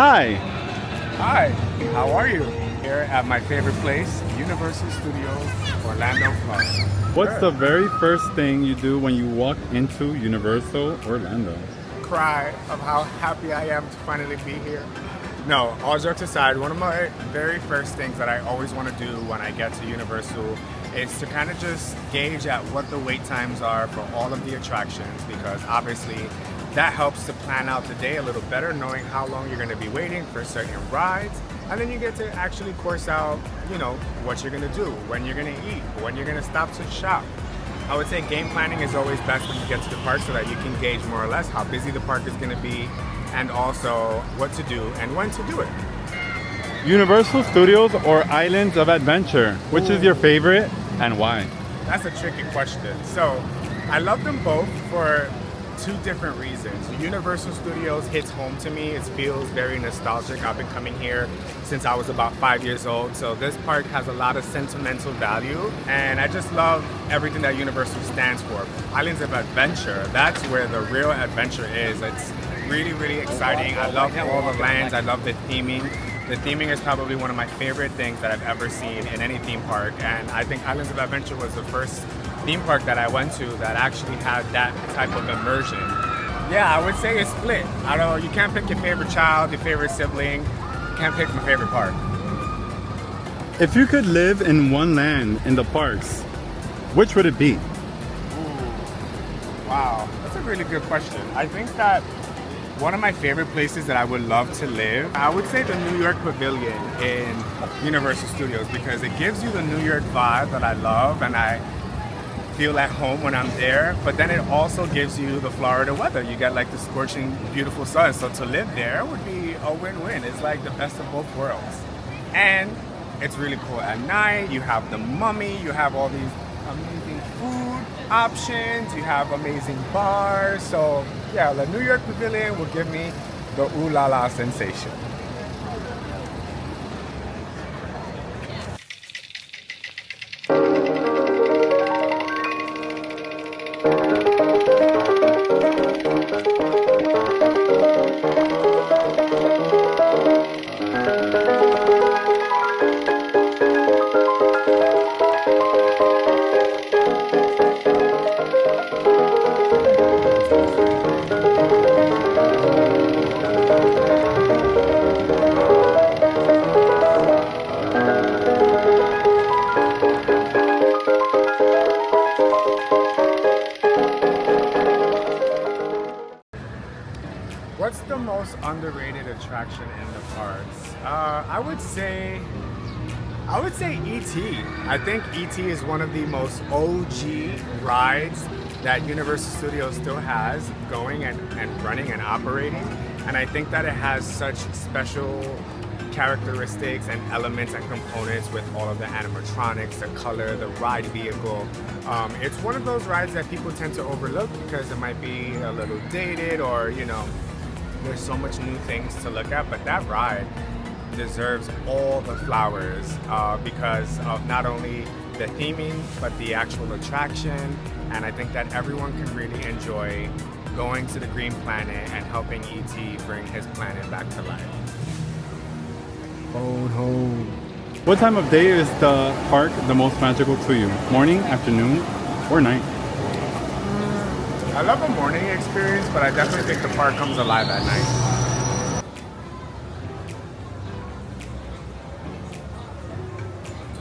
Hi. Hi, how are you? Here at my favorite place, Universal Studios, Orlando, Florida. What's Good. the very first thing you do when you walk into Universal Orlando? Cry of how happy I am to finally be here? No, all jokes aside, one of my very first things that I always want to do when I get to Universal is to kind of just gauge at what the wait times are for all of the attractions, because obviously that helps to plan out the day a little better, knowing how long you're going to be waiting for certain rides. And then you get to actually course out, what you're going to do, when you're going to eat, when you're going to stop to shop. I would say game planning is always best when you get to the park so that you can gauge more or less how busy the park is going to be and also what to do and when to do it. Universal Studios or Islands of Adventure? Which is your favorite and why? That's a tricky question. So I love them both for two different reasons. Universal Studios hits home to me. It feels very nostalgic. I've been coming here since I was about 5 years old. So this park has a lot of sentimental value. And I just love everything that Universal stands for. Islands of Adventure, that's where the real adventure is. It's really, really exciting. I love all the lands. I love the theming. The theming is probably one of my favorite things that I've ever seen in any theme park. And I think Islands of Adventure was the first theme park that I went to that actually had that type of immersion. Yeah, I would say it's split. I don't know, you can't pick your favorite child, your favorite sibling. You can't pick my favorite park. If you could live in one land in the parks, which would it be? Ooh, wow, that's a really good question. I think that one of my favorite places that I would love to live, I would say the New York Pavilion in Universal Studios, because it gives you the New York vibe that I love and I feel at home when I'm there, but then it also gives you the Florida weather. You get like the scorching, beautiful sun. So to live there would be a win-win. It's like the best of both worlds. And it's really cool at night. You have the Mummy, you have all these amazing food options, you have amazing bars. So yeah, the New York Pavilion will give me the ooh la la sensation. What's the most underrated attraction in the parks? I would say E.T. I think E.T. is one of the most OG rides that Universal Studios still has going and running and operating. And I think that it has such special characteristics and elements and components with all of the animatronics, the color, the ride vehicle. It's one of those rides that people tend to overlook because it might be a little dated or, there's so much new things to look at, but that ride deserves all the flowers because of not only the theming, but the actual attraction. And I think that everyone can really enjoy going to the Green Planet and helping E.T. bring his planet back to life. Phone home. What time of day is the park the most magical to you? Morning, afternoon, or night? I love a morning experience, but I definitely think the park comes alive at night.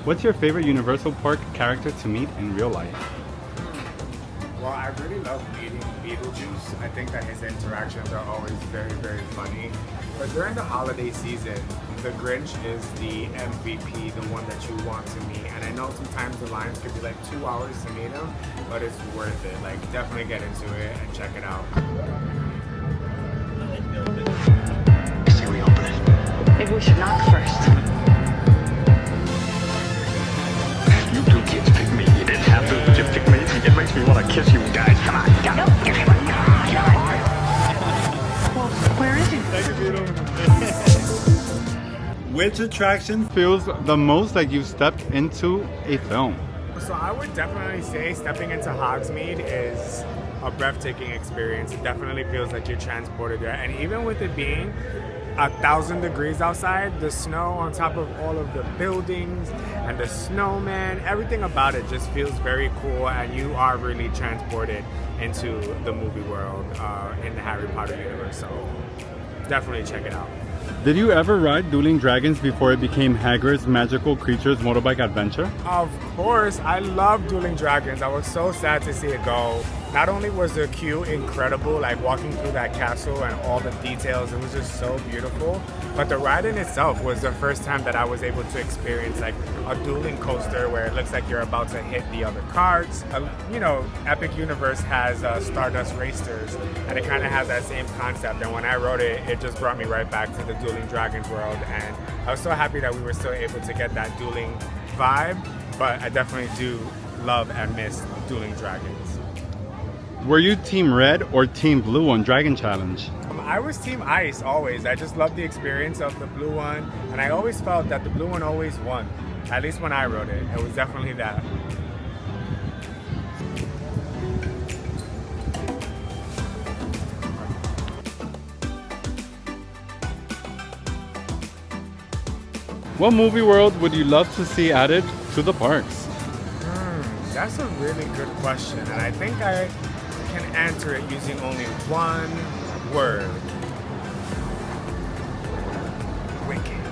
What's your favorite Universal Park character to meet in real life? Well, I really love meeting Beetlejuice. I think that his interactions are always very, very funny. But during the holiday season, the Grinch is the MVP, the one that you want to meet. And I know sometimes the lines could be like 2 hours to meet him, but it's worth it. Like, definitely get into it and check it out. Maybe we should knock first. You two kids picked me. You didn't have to, but you picked me. It makes me want to kiss you guys. Come on. Well, where is he? Which attraction feels the most like you stepped into a film? So I would definitely say stepping into Hogsmeade is a breathtaking experience. It definitely feels like you're transported there. And even with it being 1,000 degrees outside. The snow on top of all of the buildings and the snowman, everything about it just feels very cool, and you are really transported into the movie world in the Harry Potter universe. So definitely check it out. Did you ever ride Dueling Dragons before it became Hagrid's Magical Creatures Motorbike Adventure? Of course, I love Dueling Dragons. I was so sad to see it go. Not only was the queue incredible, like walking through that castle and all the details, it was just so beautiful. But the ride in itself was the first time that I was able to experience like a dueling coaster where it looks like you're about to hit the other cards. You know, Epic Universe has Stardust Racers, and it kind of has that same concept. And when I rode it, it just brought me right back to the Dueling Dragons world. And I was so happy that we were still able to get that dueling vibe. But I definitely do love and miss Dueling Dragons. Were you Team Red or Team Blue on Dragon Challenge? I was Team Ice always. I just loved the experience of the blue one, and I always felt that the blue one always won. At least when I rode it, it was definitely that. What movie world would you love to see added to the parks? That's a really good question, and I think I can answer it using only one word. Wicked.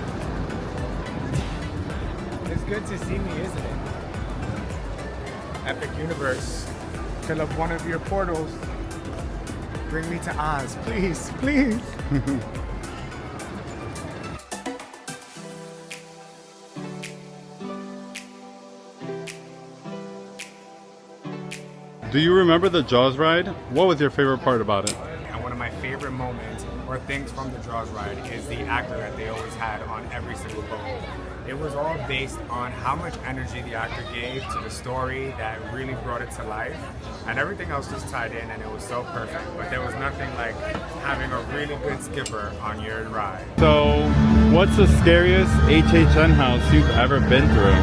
It's good to see me, isn't it? Epic Universe, fill up one of your portals. Bring me to Oz, please, please. Do you remember the Jaws ride? What was your favorite part about it? And one of my favorite moments or things from the Jaws ride is the actor that they always had on every single boat. It was all based on how much energy the actor gave to the story that really brought it to life. And everything else just tied in, and it was so perfect. But there was nothing like having a really good skipper on your ride. So, what's the scariest HHN house you've ever been through?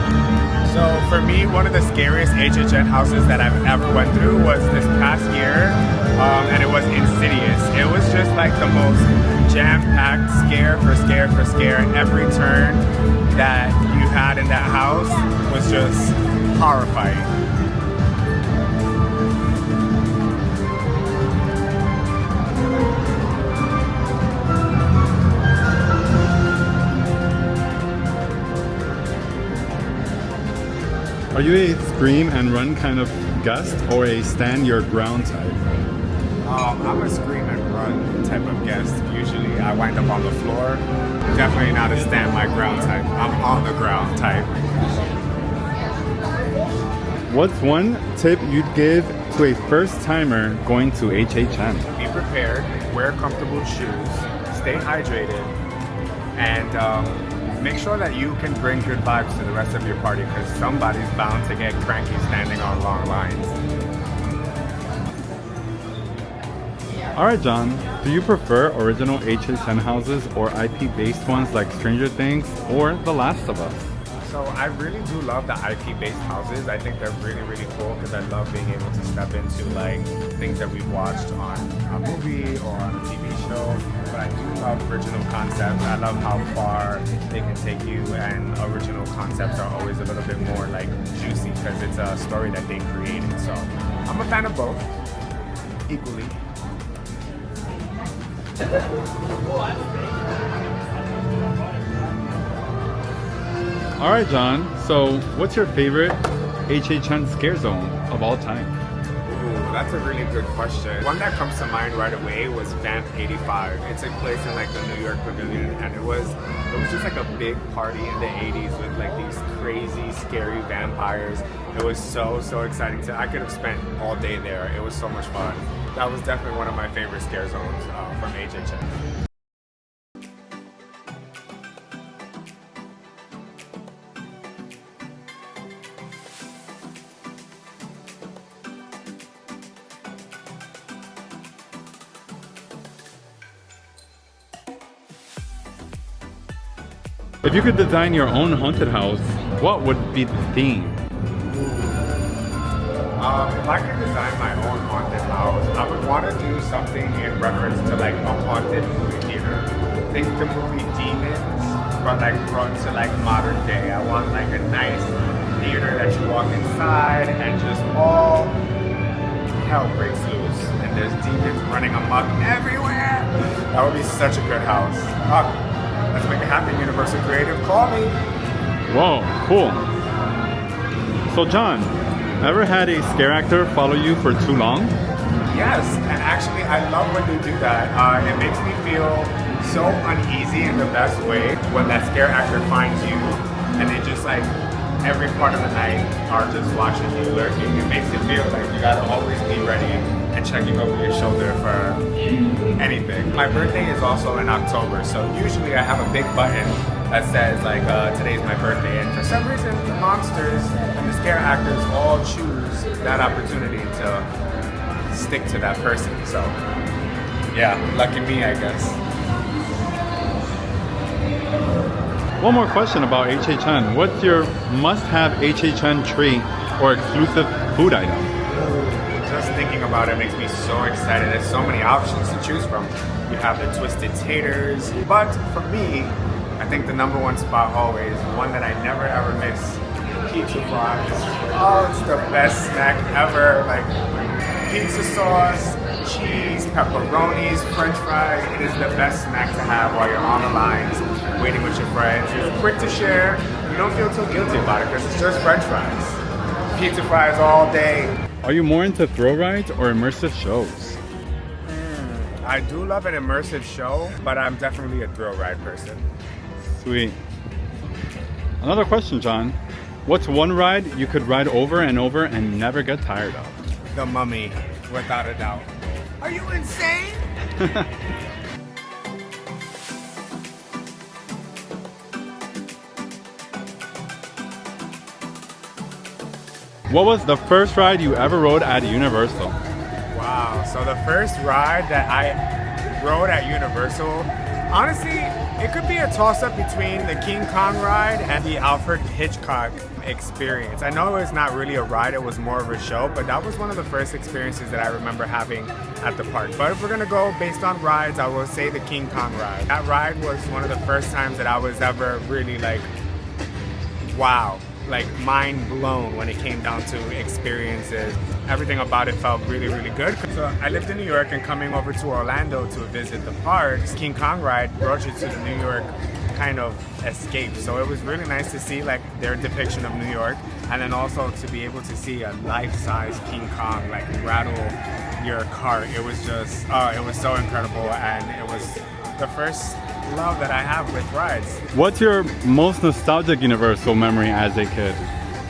So for me, one of the scariest HHN houses that I've ever went through was this past year, and it was Insidious. It was just like the most jam-packed scare for scare for scare. Every turn that you had in that house was just horrifying. Are you a scream and run kind of guest or a stand your ground type? I'm a scream and run type of guest. Usually I wind up on the floor. Definitely not a stand my ground type. I'm on the ground type. What's one tip you'd give to a first timer going to HHN? Be prepared, wear comfortable shoes, stay hydrated, and make sure that you can bring good vibes to the rest of your party, because somebody's bound to get cranky standing on long lines. Alright John, do you prefer original HHN houses or IP-based ones like Stranger Things or The Last of Us? So I really do love the IP-based houses. I think they're really, really cool because I love being able to step into like things that we've watched on a movie or on a TV show. But I do love original concepts. I love how far they can take you, and original concepts are always a little bit more like juicy because it's a story that they created. So I'm a fan of both equally. Alright John, so what's your favorite HHN scare zone of all time? Ooh, that's a really good question. One that comes to mind right away was Vamp 85. It took place in like the New York Pavilion, and it was just like a big party in the 80s with like these crazy, scary vampires. It was so exciting. I could have spent all day there. It was so much fun. That was definitely one of my favorite scare zones from HHN. If you could design your own haunted house, what would be the theme? If I could design my own haunted house, I would want to do something in reference to like a haunted movie theater. think the movie Demons, but like brought to like modern day. I want like a nice theater that you walk inside and just all hell breaks loose and there's demons running amok everywhere. That would be such a good house. Oh, let's make it happen, Universal Creative. Call me. Whoa, cool. So John, ever had a scare actor follow you for too long? Yes, and actually I love when they do that. It makes me feel so uneasy in the best way when that scare actor finds you and they just like every part of the night are just watching you lurking. It makes it feel like you gotta always be ready and checking over your shoulder for anything. My birthday is also in October, so usually I have a big button that says like today's my birthday, and for some reason the monsters and the scare actors all choose that opportunity to stick to that person. So yeah, lucky me, I guess. One more question about HHN. What's your must-have HHN treat or exclusive food item? Just thinking about it makes me so excited. There's so many options to choose from. You have the twisted taters, but for me, I think the number one spot always, one that I never ever miss, pizza fries. Oh, it's the best snack ever. Like pizza sauce, cheese, pepperonis, french fries. It is the best snack to have while you're on the lines, waiting with your friends. It's quick to share. You don't feel too guilty about it because it's just french fries. Pizza fries all day. Are you more into thrill rides or immersive shows? I do love an immersive show, but I'm definitely a thrill ride person. Sweet. Another question, John. What's one ride you could ride over and over and never get tired of? The Mummy, without a doubt. Are you insane? What was the first ride you ever rode at Universal? Wow, so the first ride that I rode at Universal, honestly, it could be a toss-up between the King Kong ride and the Alfred Hitchcock experience. I know it's not really a ride, it was more of a show, but that was one of the first experiences that I remember having at the park. But if we're gonna go based on rides, I will say the King Kong ride. That ride was one of the first times that I was ever really like, wow, like mind blown when it came down to experiences. Everything about it felt really, really good. So I lived in New York, and coming over to Orlando to visit the parks, King Kong ride brought you to the New York kind of escape. So it was really nice to see like their depiction of New York, and then also to be able to see a life-size King Kong like rattle your cart. It was just, it was so incredible, and it was the first love that I have with rides. What's your most nostalgic Universal memory as a kid?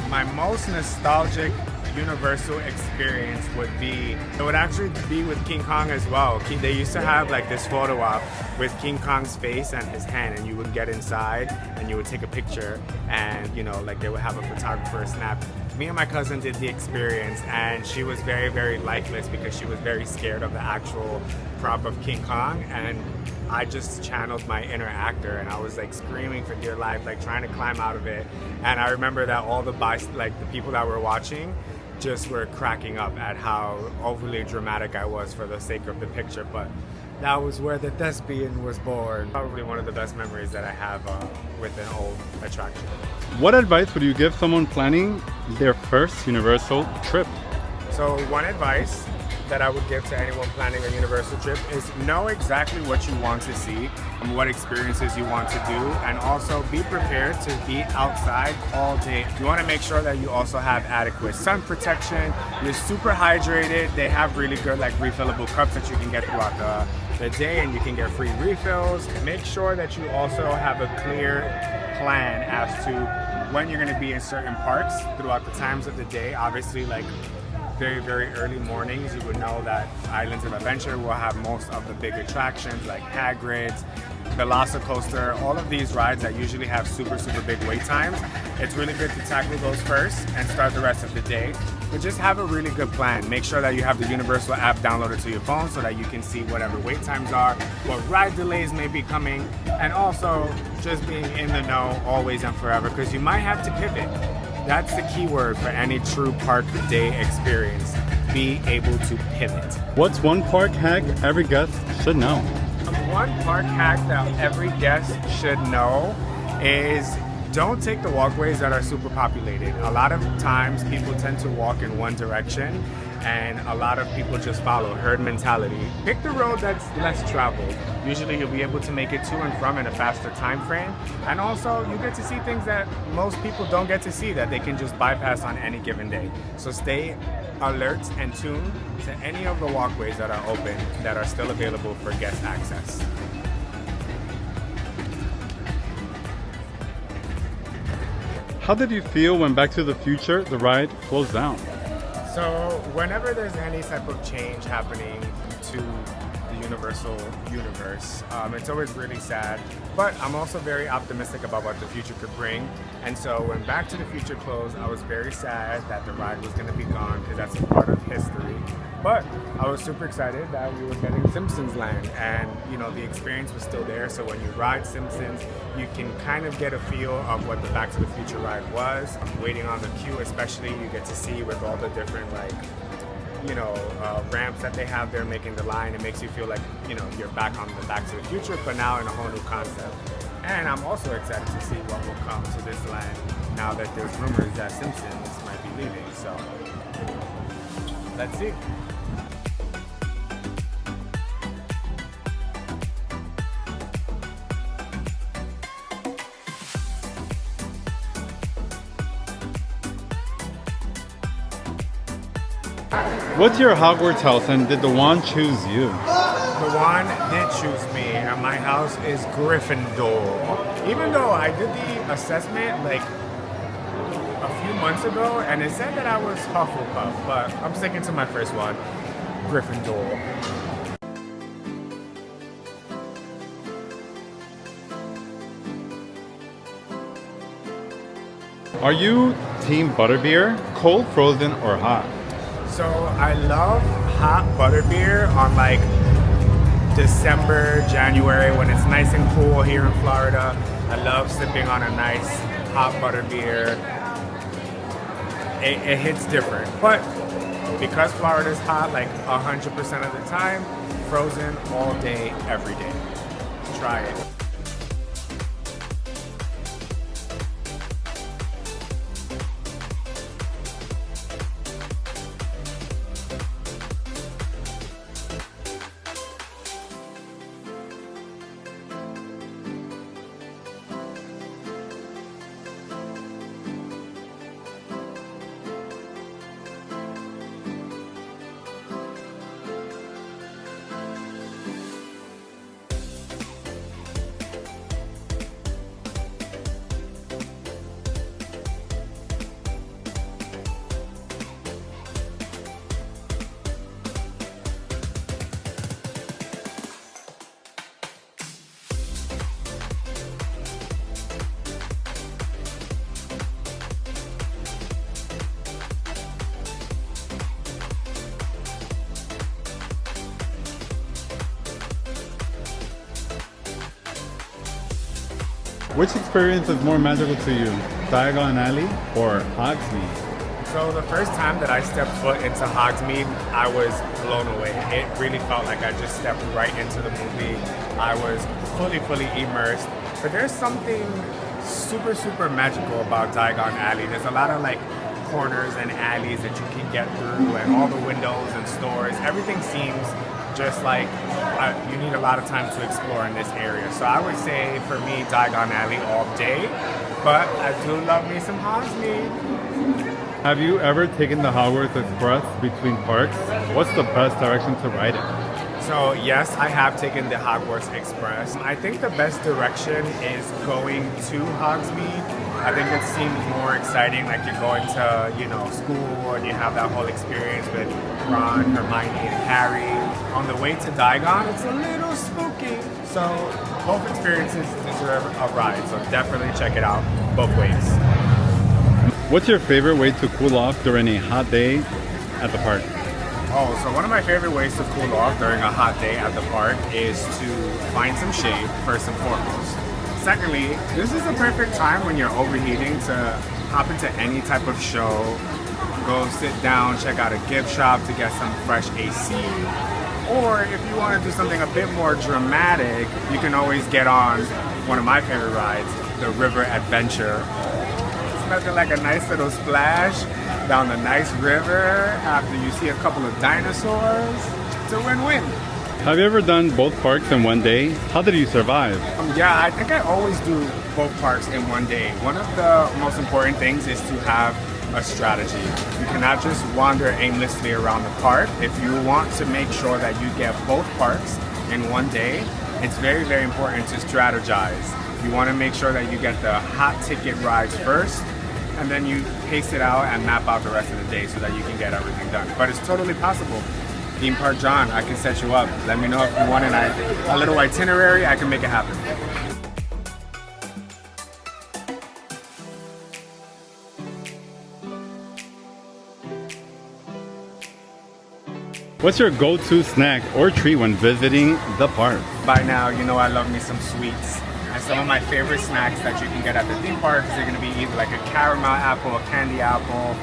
My most nostalgic Universal experience would actually be with King Kong as well. They used to have like this photo op with King Kong's face and his hand, and you would get inside and you would take a picture, and you know, like they would have a photographer snap. Me and my cousin did the experience, and she was very, very lifeless because she was very scared of the actual prop of King Kong, and I just channeled my inner actor, and I was like screaming for dear life, like trying to climb out of it. And I remember that all the people that were watching just were cracking up at how overly dramatic I was for the sake of the picture. But that was where the thespian was born. Probably one of the best memories that I have with an old attraction. What advice would you give someone planning their first Universal trip? So one advice that I would give to anyone planning a Universal trip is know exactly what you want to see and what experiences you want to do, and also be prepared to be outside all day. You want to make sure that you also have adequate sun protection, you're super hydrated. They have really good like refillable cups that you can get throughout the day, and you can get free refills. Make sure that you also have a clear plan as to when you're going to be in certain parks throughout the times of the day. Obviously, like very, very early mornings, you would know that Islands of Adventure will have most of the big attractions like Hagrid's, Velocicoaster, all of these rides that usually have super, super big wait times. It's really good to tackle those first and start the rest of the day. But just have a really good plan. Make sure that you have the Universal app downloaded to your phone so that you can see whatever wait times are, what ride delays may be coming, and also just being in the know always and forever, because you might have to pivot. That's the key word for any true park day experience. Be able to pivot. What's one park hack every guest should know? one park hack that every guest should know is don't take the walkways that are super populated. A lot of times people tend to walk in one direction and a lot of people just follow herd mentality. Pick the road that's less traveled. Usually you'll be able to make it to and from in a faster time frame. And also you get to see things that most people don't get to see that they can just bypass on any given day. So stay alert and tuned to any of the walkways that are open that are still available for guest access. How did you feel when Back to the Future, the ride, closed down? So whenever there's any type of change happening to the Universal universe, it's always really sad. But I'm also very optimistic about what the future could bring. And so when Back to the Future closed, I was very sad that the ride was going to be gone because that's a part of history. But I was super excited that we were getting Simpsons Land, and you know the experience was still there. So when you ride Simpsons, you can kind of get a feel of what the Back to the Future ride was. Waiting on the queue, especially, you get to see with all the different ramps that they have there, making the line. It makes you feel like you're back on the Back to the Future, but now in a whole new concept. And I'm also excited to see what will come to this land now that there's rumors that Simpsons might be leaving. So let's see. What's your Hogwarts house and did the wand choose you? The wand did choose me, and my house is Gryffindor. Even though I did the assessment like a few months ago, and it said that I was Hufflepuff, but I'm sticking to my first one, Gryffindor. Are you team butterbeer, cold, frozen, or hot? So I love hot butterbeer on like December, January when it's nice and cool here in Florida. I love sipping on a nice hot butterbeer. It hits different, but because Florida's hot like 100% of the time, frozen all day, every day. Try it. Which experience is more magical to you, Diagon Alley or Hogsmeade? So the first time that I stepped foot into Hogsmeade, I was blown away. It really felt like I just stepped right into the movie. I was fully immersed. But there's something super magical about Diagon Alley. There's a lot of like corners and alleys that you can get through, and all the windows and stores. Everything seems just like you need a lot of time to explore in this area. So I would say for me, Diagon Alley all day, but I do love me some Hogsmeade. Have you ever taken the Hogwarts Express between parks? What's the best direction to ride it? So yes, I have taken the Hogwarts Express. I think the best direction is going to Hogsmeade. I think it seems more exciting, like you're going to, school and you have that whole experience with Ron, Hermione, and Harry. On the way to Diagon, it's a little spooky. So both experiences deserve a ride, so definitely check it out both ways. What's your favorite way to cool off during a hot day at the park? Oh, so one of my favorite ways to cool off during a hot day at the park is to find some shade, first and foremost. Secondly, this is the perfect time when you're overheating to hop into any type of show, go sit down, check out a gift shop to get some fresh AC. Or if you want to do something a bit more dramatic, you can always get on one of my favorite rides, the River Adventure. It's nothing like a nice little splash down the nice river after you see a couple of dinosaurs. It's a win-win. Have you ever done both parks in one day? How did you survive? Yeah, I think I always do both parks in one day. One of the most important things is to have a strategy. You cannot just wander aimlessly around the park. If you want to make sure that you get both parks in one day, it's very, very important to strategize. You want to make sure that you get the hot ticket rides first, and then you pace it out and map out the rest of the day so that you can get everything done. But it's totally possible. Theme Park John, I can set you up. Let me know if you want a little itinerary, I can make it happen. What's your go-to snack or treat when visiting the park? By now, you know I love me some sweets. And some of my favorite snacks that you can get at the theme parks are going to be either like a caramel apple, a candy apple,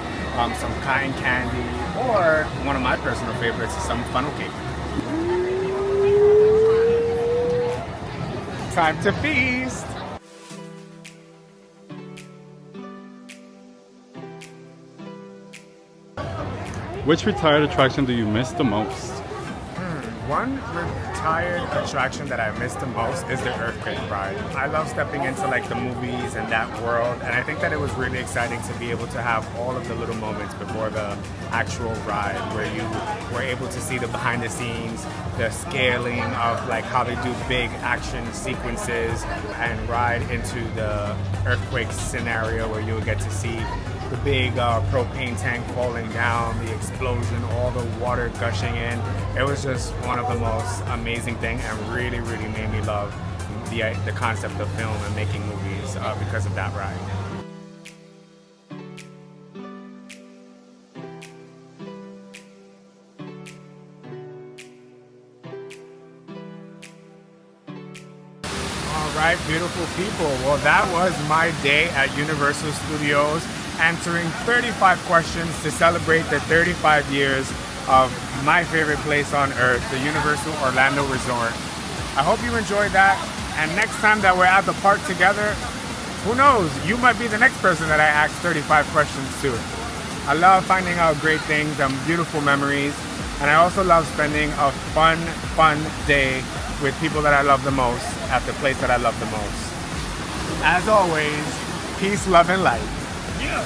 some cotton candy, or one of my personal favorites is some funnel cake. Time to feast! Which retired attraction do you miss the most? One retired attraction that I miss the most is the Earthquake ride. I love stepping into like the movies and that world, and I think that it was really exciting to be able to have all of the little moments before the actual ride where you were able to see the behind the scenes, the scaling of like how they do big action sequences and ride into the earthquake scenario where you would get to see the big propane tank falling down, the explosion, all the water gushing in. It was just one of the most amazing things and really, really made me love the concept of film and making movies because of that ride. All right, beautiful people. Well, that was my day at Universal Studios, answering 35 questions to celebrate the 35 years of my favorite place on earth, the Universal Orlando Resort. I hope you enjoyed that, and next time that we're at the park together, who knows, you might be the next person that I ask 35 questions to. I love finding out great things and beautiful memories, and I also love spending a fun day with people that I love the most at the place that I love the most. As always, peace, love, and light. Yeah.